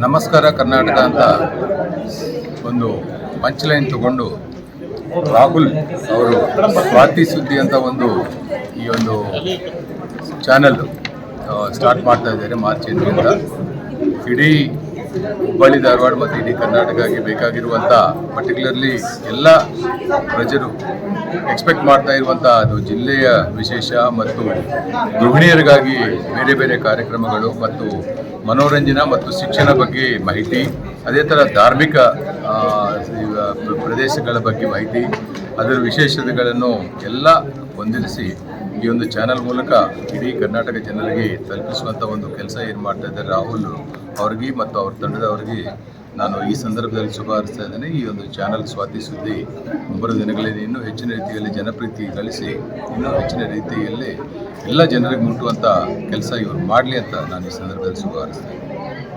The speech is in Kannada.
ನಮಸ್ಕಾರ ಕರ್ನಾಟಕ ಅಂತ ಒಂದು ಪಂಚ್ಲೈನ್ ತಗೊಂಡು ರಾಹುಲ್ ಅವರು ಸ್ವಾತಿ ಸುದ್ದಿ ಅಂತ ಈ ಒಂದು ಚಾನಲ್ ಸ್ಟಾರ್ಟ್ ಮಾಡ್ತಾ ಇದ್ದಾರೆ ಮಾರ್ಚ್ 8ರಿಂದ. ಇಡೀ ಹುಬ್ಬಳ್ಳಿ ಧಾರವಾಡ ಮತ್ತು ಇಡೀ ಕರ್ನಾಟಕಕ್ಕೆ ಬೇಕಾಗಿರುವಂಥ ಪರ್ಟಿಕ್ಯುಲರ್ಲಿ ಎಲ್ಲ ಪ್ರಜರು ಎಕ್ಸ್ಪೆಕ್ಟ್ ಮಾಡ್ತಾ ಇರುವಂಥ ಅದು ಜಿಲ್ಲೆಯ ವಿಶೇಷ ಮತ್ತು ಗೃಹಿಣಿಯರಿಗಾಗಿ ಬೇರೆ ಬೇರೆ ಕಾರ್ಯಕ್ರಮಗಳು ಮತ್ತು ಮನೋರಂಜನಾ ಮತ್ತು ಶಿಕ್ಷಣ ಬಗ್ಗೆ ಮಾಹಿತಿ, ಅದೇ ಥರ ಧಾರ್ಮಿಕ ಪ್ರದೇಶಗಳ ಬಗ್ಗೆ ಮಾಹಿತಿ, ಅದರ ವಿಶೇಷತೆಗಳನ್ನು ಎಲ್ಲ ಹೊಂದಿರಿಸಿ ಈ ಒಂದು ಚಾನಲ್ ಮೂಲಕ ಇಡೀ ಕರ್ನಾಟಕ ಜನರಿಗೆ ತಲುಪಿಸುವಂಥ ಒಂದು ಕೆಲಸ ಏನು ಮಾಡ್ತಾ ಇದ್ದಾರೆ ರಾಹುಲ್ ಅವ್ರಿಗೆ ಮತ್ತು ಅವ್ರ ತಂಡದವರಿಗೆ ನಾನು ಈ ಸಂದರ್ಭದಲ್ಲಿ ಶುಭ ಹಾರೈಸ್ತಾ ಇದ್ದೇನೆ. ಈ ಒಂದು ಚಾನಲ್ ಸ್ವಾತಿ ಸುದ್ದಿ ಮುಂಬರುವ ದಿನಗಳಲ್ಲಿ ಇನ್ನೂ ಹೆಚ್ಚಿನ ರೀತಿಯಲ್ಲಿ ಜನಪ್ರೀತಿ ಗಳಿಸಿ ಇನ್ನೂ ಹೆಚ್ಚಿನ ರೀತಿಯಲ್ಲಿ ಎಲ್ಲ ಜನರಿಗೆ ಮುಟ್ಟುವಂಥ ಕೆಲಸ ಇವರು ಮಾಡಲಿ ಅಂತ ನಾನು ಈ ಸಂದರ್ಭದಲ್ಲಿ ಶುಭ ಹಾರೈಸ್ತೇನೆ.